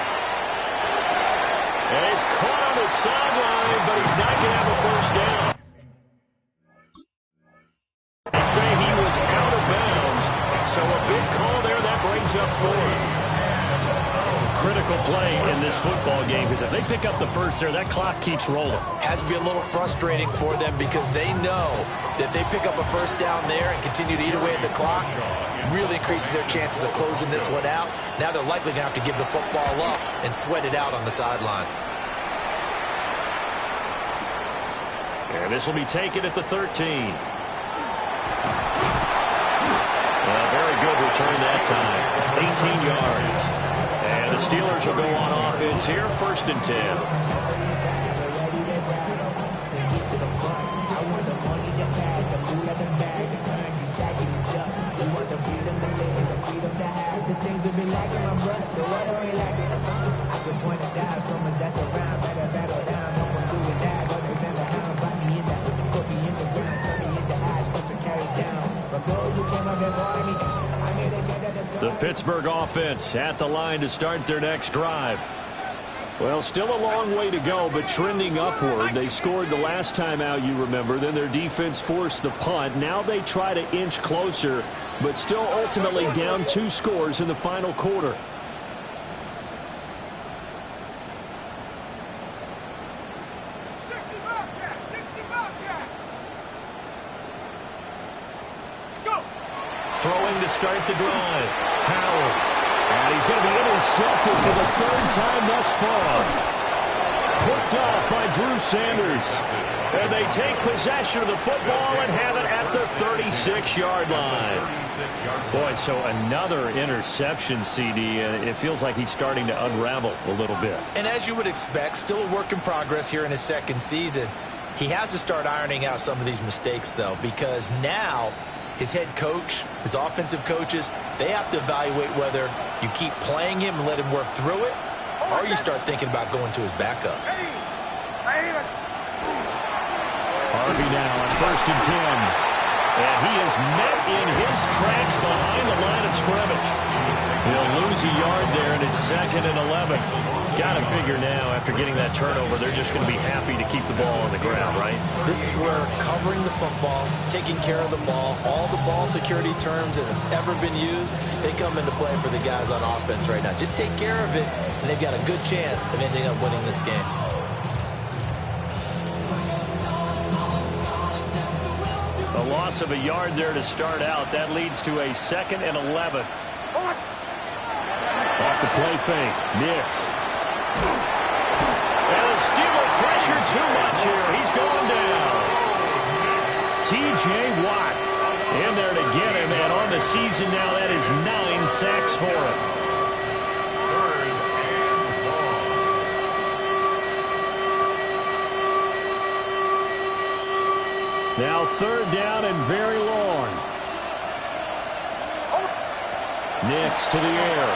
And he's caught on the sideline, but he's not going to have a first down. They say he was out of bounds, so a big call there that brings up 4th. Critical play in this football game, because if they pick up the first there, that clock keeps rolling. Has to be a little frustrating for them because they know that they pick up a first down there and continue to eat away at the clock, really increases their chances of closing this one out. Now they're likely going to have to give the football up and sweat it out on the sideline. And this will be taken at the 13. Very good return that time. 18 yards. And the Steelers will go on offense here, 1st and 10. The Pittsburgh offense at the line to start their next drive. Well, still a long way to go, but trending upward. They scored the last time out, you remember. Then their defense forced the punt. Now they try to inch closer, but still ultimately down 2 scores in the final quarter. Throwing to start the drive. Howard. And he's going to be intercepted for the 3rd time thus far. Picked off by Drew Sanders. And they take possession of the football and have it at the 36-yard line. Boy, so another interception, CD. And it feels like he's starting to unravel a little bit. And as you would expect, still a work in progress here in his 2nd season. He has to start ironing out some of these mistakes, though, because now his head coach, his offensive coaches, they have to evaluate whether you keep playing him and let him work through it, or you start thinking about going to his backup. Harvey now on 1st and 10. And he is met in his tracks behind the line of scrimmage. He'll lose a yard there, and it's 2nd and 11. Got to figure now, after getting that turnover, they're just going to be happy to keep the ball on the ground, right? This is where covering the football, taking care of the ball, all the ball security terms that have ever been used, they come into play for the guys on offense right now. Just take care of it, and they've got a good chance of ending up winning this game. A loss of a yard there to start out. That leads to a 2nd and 11. Off the play fake. Nix. And the Steeler pressure too much here. He's going down. T.J. Watt in there to get him. And on the season now, that is 9 sacks for him. Now 3rd down and very long. Nix to the air.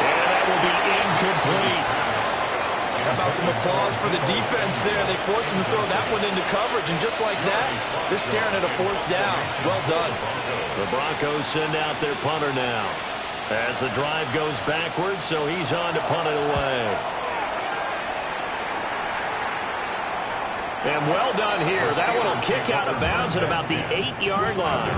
And that will be incomplete. How about some applause for the defense there? They forced him to throw that one into coverage, and just like that, they're staring at a 4th down. Well done. The Broncos send out their punter now. As the drive goes backwards, so he's on to punt it away. And well done here. That one will kick out of bounds at about the 8-yard line.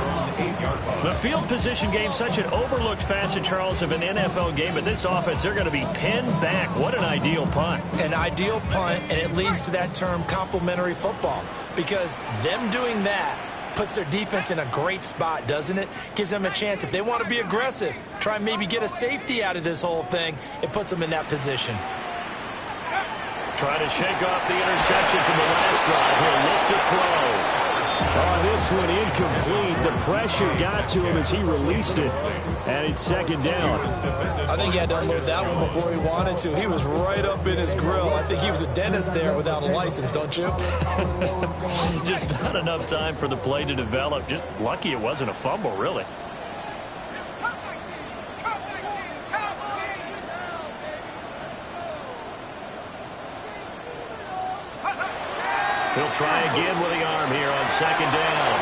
The field position game, such an overlooked facet, Charles, of an NFL game. But this offense, they're going to be pinned back. What an ideal punt. An ideal punt, and it leads to that term complementary football. Because them doing that puts their defense in a great spot, doesn't it? Gives them a chance. If they want to be aggressive, try and maybe get a safety out of this whole thing, it puts them in that position. Trying to shake off the interception from the last drive. He'll look to throw. Oh, this one incomplete. The pressure got to him as he released it. And it's 2nd down. I think he had to unload that one before he wanted to. He was right up in his grill. I think he was a dentist there without a license, don't you? Just not enough time for the play to develop. Just lucky it wasn't a fumble, really. He'll try again with the arm here on 2nd down.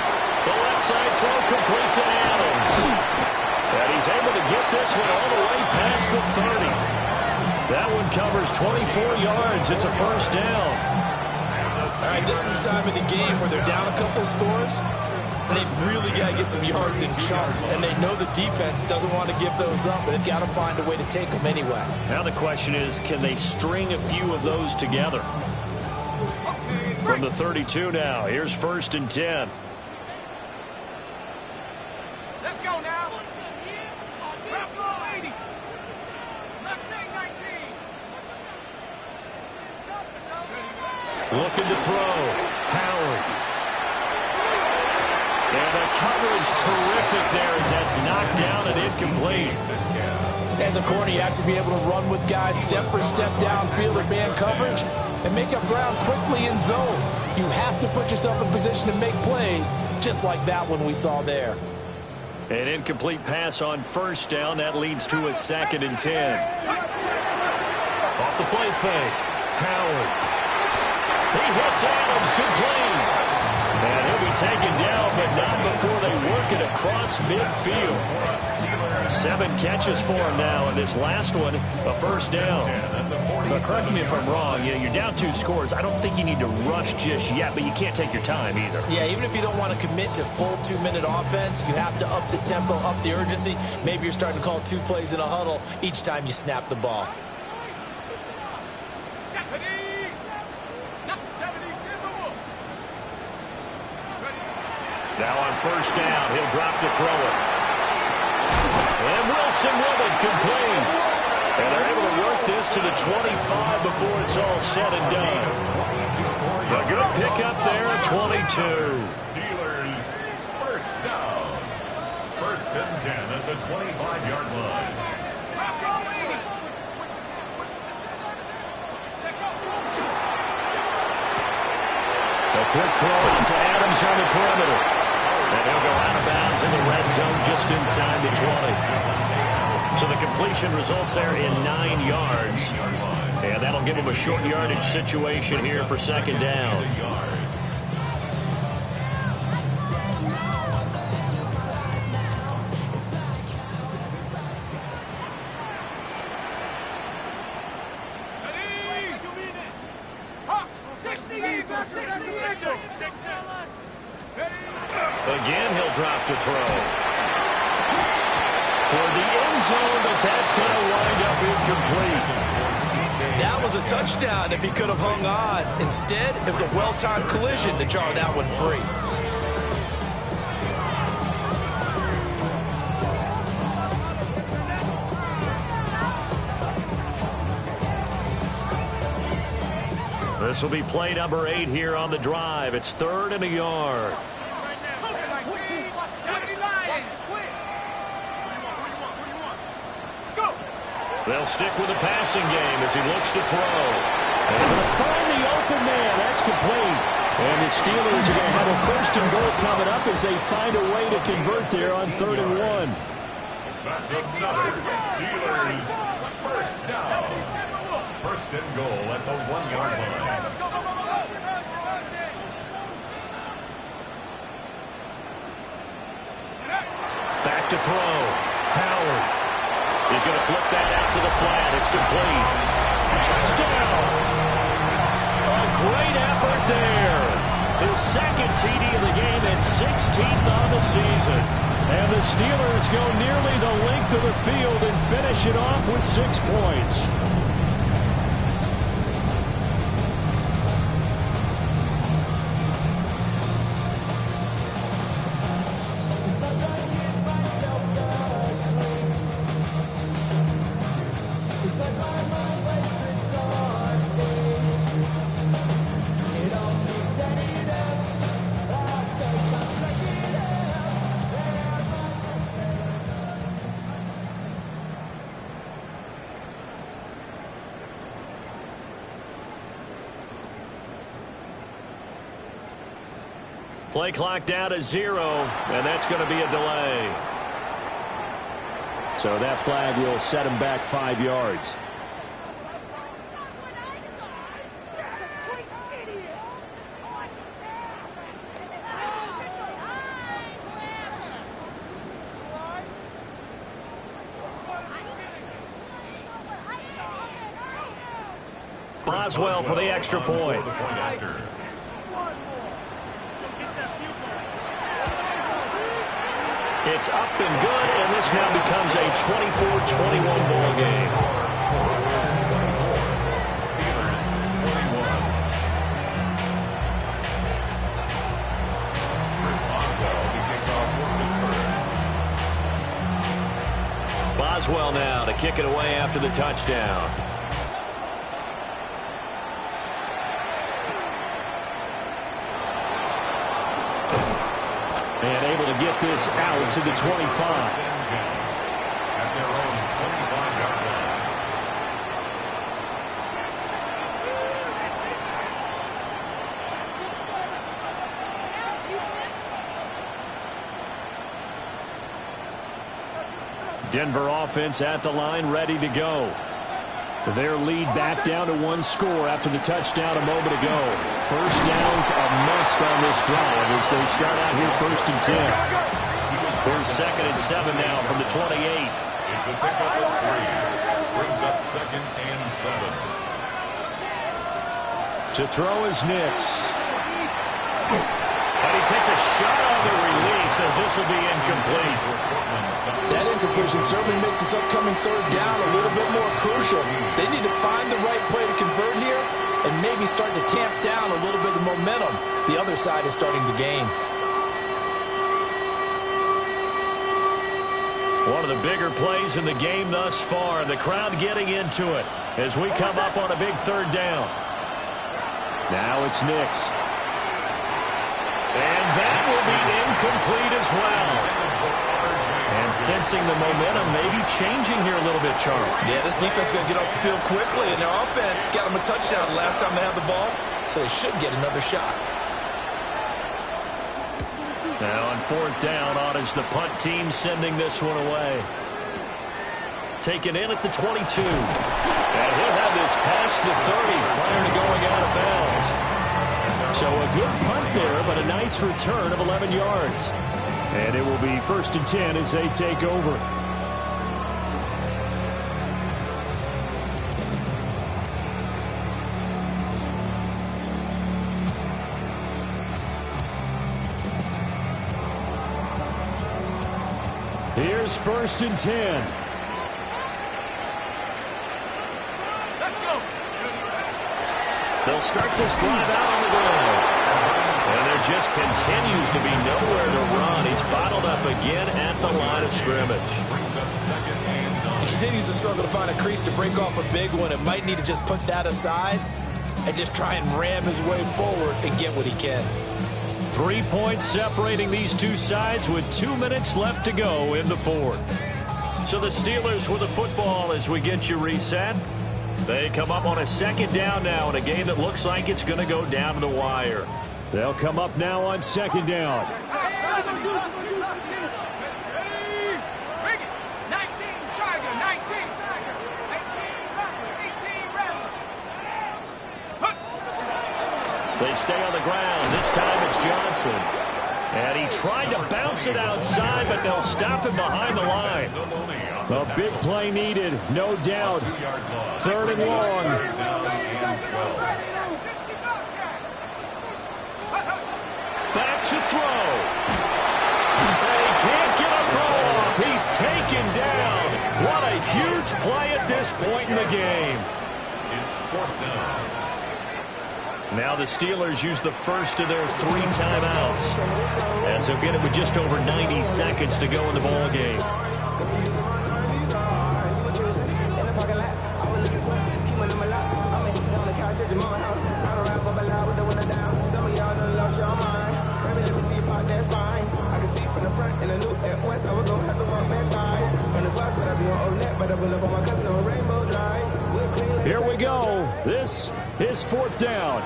The left side throw complete to Adams. And he's able to get this one all the way past the 30. That one covers 24 yards. It's a 1st down. All right, this is the time of the game where they're down a couple scores, and they've really got to get some yards in chunks, and they know the defense doesn't want to give those up, but they've got to find a way to take them anyway. Now the question is, can they string a few of those together? From the 32 now, here's 1st and 10. Let's go now. Bravo 80. Mustang 19. Looking to throw. Howard. And the coverage terrific there as that's knocked down and incomplete. As a corner, you have to be able to run with guys step for step downfield or man coverage and make up ground quickly in zone. You have to put yourself in position to make plays, just like that one we saw there. An incomplete pass on 1st down. That leads to a 2nd and 10. Off the play fake. Howard. He hits Adams. Good play. And he'll be taken down, but not before they work it across midfield. 7 catches for him now, and this last one, a first down. But correct me if I'm wrong, you're down 2 scores. I don't think you need to rush just yet, but you can't take your time either. Yeah, even if you don't want to commit to full 2-minute offense, you have to up the tempo, up the urgency. Maybe you're starting to call 2 plays in a huddle each time you snap the ball. Now on first down, he'll drop to throw it. And Wilson with it, complete. And they're able to work this to the 25 before it's all said and done. A good pickup there at 22. Steelers first down. First and 10 at the 25-yard line. A quick throw into Adams on the perimeter. And he'll go out of bounds in the red zone just inside the 20. So the completion results there in 9 yards. And that'll give him a short yardage situation here for second down. Again, he'll drop to throw. Toward the end zone, but that's going to wind up incomplete. That was a touchdown if he could have hung on. Instead, it was a well-timed collision to jar that one free. This will be play number 8 here on the drive. It's 3rd and a yard. They'll stick with the passing game as he looks to throw. And they're going to find the open man. That's complete. And the Steelers are going to have a 1st and goal coming up as they find a way to convert there on 3rd and 1. That's another Steelers first down. 1st and goal at the 1-yard line. Back to throw. Howard. He's going to flip that out to the flat. It's complete. Touchdown. A great effort there. His 2nd TD of the game and 16th on the season. And the Steelers go nearly the length of the field and finish it off with 6 points. Play clock down to 0, and that's going to be a delay. So that flag will set him back 5 yards. Boswell for the extra point. It's up and good, and this now becomes a 24-21 ball game. Steelers 21. Chris Boswell to kick off for Pittsburgh. Boswell now to kick it away after the touchdown. And able to get this out to the 25. At their own 25-yard line. Denver offense at the line, ready to go. Their lead back down to one score after the touchdown a moment ago. First down's a must on this drive as they start out here 1st and 10. Here's 2nd and 7 now from the 28. It's a pickup of 3. Brings up 2nd and 7. To throw is Nix. And he takes a shot on the release as this will be incomplete. That incompletion certainly makes this upcoming 3rd down a little bit more crucial. They need to find the right play to convert here and maybe start to tamp down a little bit of momentum the other side is starting to gain. One of the bigger plays in the game thus far. The crowd getting into it as we come up on a big 3rd down. Now it's Nix. And that will be incomplete as well. And sensing the momentum maybe changing here a little bit, Charles. Yeah, this defense is going to get off the field quickly, and their offense got them a touchdown the last time they had the ball, so they should get another shot. Now on 4th down, on is the punt team sending this one away. Taken in at the 22. And he'll have this past the 30 prior to going out of bounds. So a good punt there, but a nice return of 11 yards. And it will be 1st and 10 as they take over. Here's 1st and 10. They'll start this drive out on the ground. And there just continues to be nowhere to run. He's bottled up again at the line of scrimmage. He continues to struggle to find a crease to break off a big one. It might need to just put that aside and just try and ram his way forward and get what he can. 3 points separating these two sides with 2 minutes left to go in the 4th. So the Steelers with the football as we get you reset. They come up on a 2nd down now in a game that looks like it's going to go down to the wire. They'll come up now on 2nd down. 19, Tiger, 19, 18, They stay on the ground. This time it's Johnson. And he tried to bounce it outside, but they'll stop him behind the line. A big play needed, no doubt. 3rd and long. Back to throw. They can't get a throw off. He's taken down. What a huge play at this point in the game. It's 4th down. Now the Steelers use the first of their 3 timeouts as they'll get it with just over 90 seconds to go in the ball game. Here we go. This is 4th down.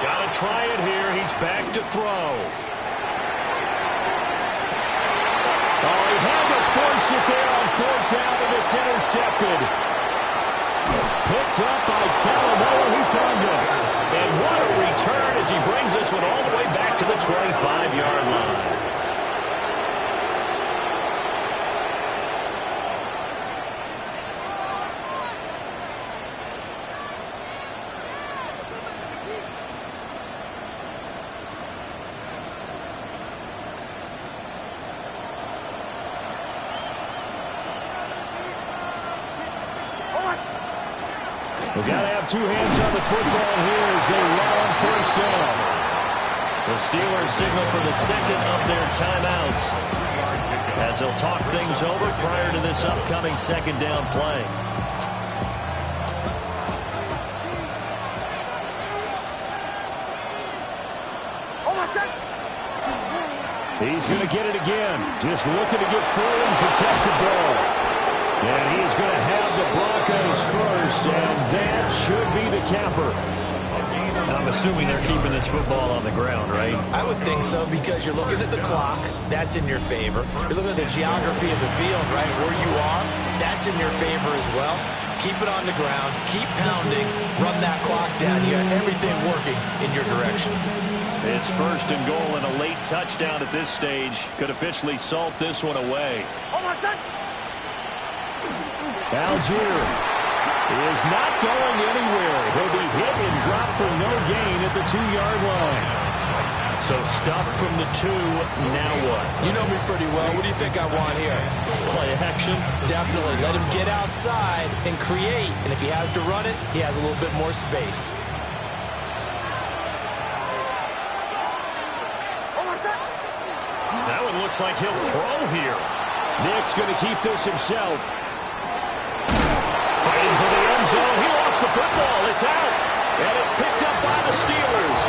Gotta try it here. He's back to throw. Oh, he had to force it there on 4th down, and it's intercepted. Picked up by Talanoa, who found him. And what a return as he brings this one all the way back to the 25-yard line. We've got to have 2 hands on the football here as they run on 1st down. The Steelers signal for the 2nd of their timeouts as they'll talk things over prior to this upcoming 2nd down play. He's going to get it again. Just looking to get forward and protect the ball. And he's going to have the Broncos first, and that should be the capper. I'm assuming they're keeping this football on the ground, right? I would think so, because you're looking at the clock. That's in your favor. You're looking at the geography of the field, right? Where you are, that's in your favor as well. Keep it on the ground. Keep pounding. Run that clock down. You got everything working in your direction. It's first and goal, and a late touchdown at this stage could officially salt this one away. Algier is not going anywhere. He'll be hit and dropped for no gain at the 2-yard line. So stuffed from the 2, now what? You know me pretty well. What do you think I want here? Play action? Definitely. Let him get outside and create. And if he has to run it, he has a little bit more space. That one looks like he'll throw here. Nick's going to keep this himself. Fighting for the end zone. He lost the football. It's out. And it's picked up by the Steelers.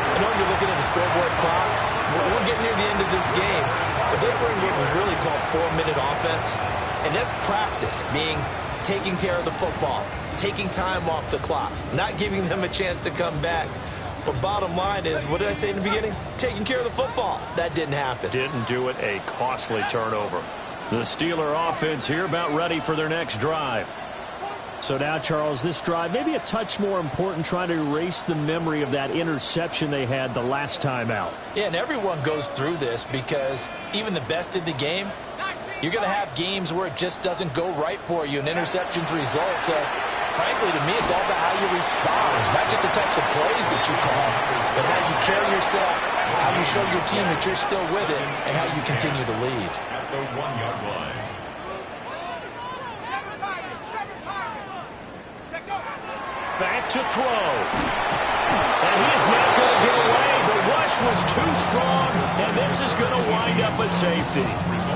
I know you're looking at the scoreboard clock. We're getting near the end of this game. But they're running what was really called 4-minute offense. And that's practice, meaning taking care of the football, taking time off the clock, not giving them a chance to come back. But bottom line is, what did I say in the beginning? Taking care of the football. That didn't happen. Didn't do it. A costly turnover. The Steeler offense here about ready for their next drive. So now, Charles, this drive maybe a touch more important, trying to erase the memory of that interception they had the last time out. Yeah, and everyone goes through this, because even the best in the game, you're going to have games where it just doesn't go right for you, and interceptions result. So, frankly, to me, it's all about how you respond. Not just the types of plays that you call, but how you carry yourself, how you show your team that you're still with it, and how you continue to lead. At the 1-yard line. Back to throw. And he is not going to get away. The rush was too strong, and this is going to wind up a safety.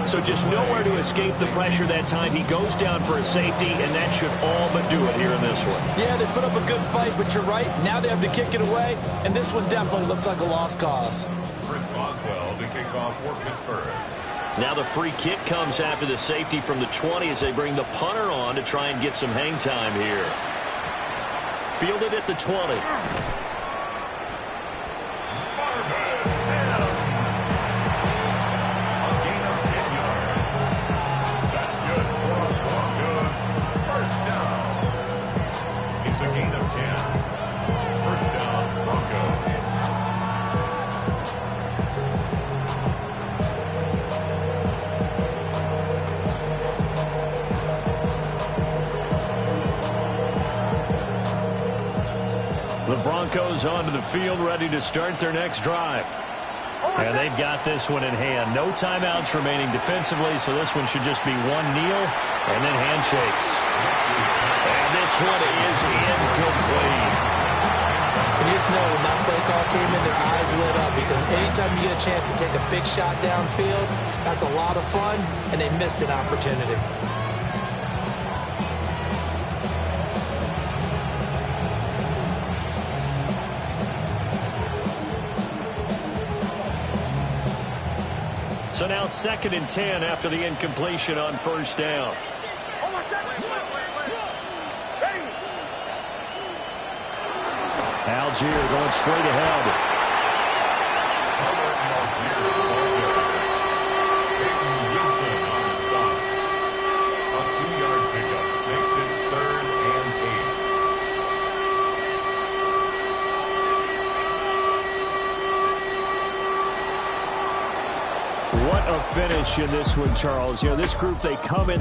So just nowhere to escape the pressure that time. He goes down for a safety, and that should all but do it here in this one. Yeah, they put up a good fight, but you're right. Now they have to kick it away, and this one definitely looks like a lost cause. Chris Boswell to kick off for Pittsburgh. Now the free kick comes after the safety from the 20 as they bring the punter on to try and get some hang time here. Fielded at the 20. That's good for Broncos. First down. It's a gain of 10. First down, Broncos. The Broncos onto the field, ready to start their next drive. And they've got this one in hand. No timeouts remaining defensively, so this one should just be one kneel and then handshakes. And this one is incomplete. And you just know when that play call came in, their eyes lit up, because anytime you get a chance to take a big shot downfield, that's a lot of fun, and they missed an opportunity. So now 2nd and 10 after the incompletion on first down. Algier going straight ahead. What a finish in this one, Charles. You know, this group, they come in.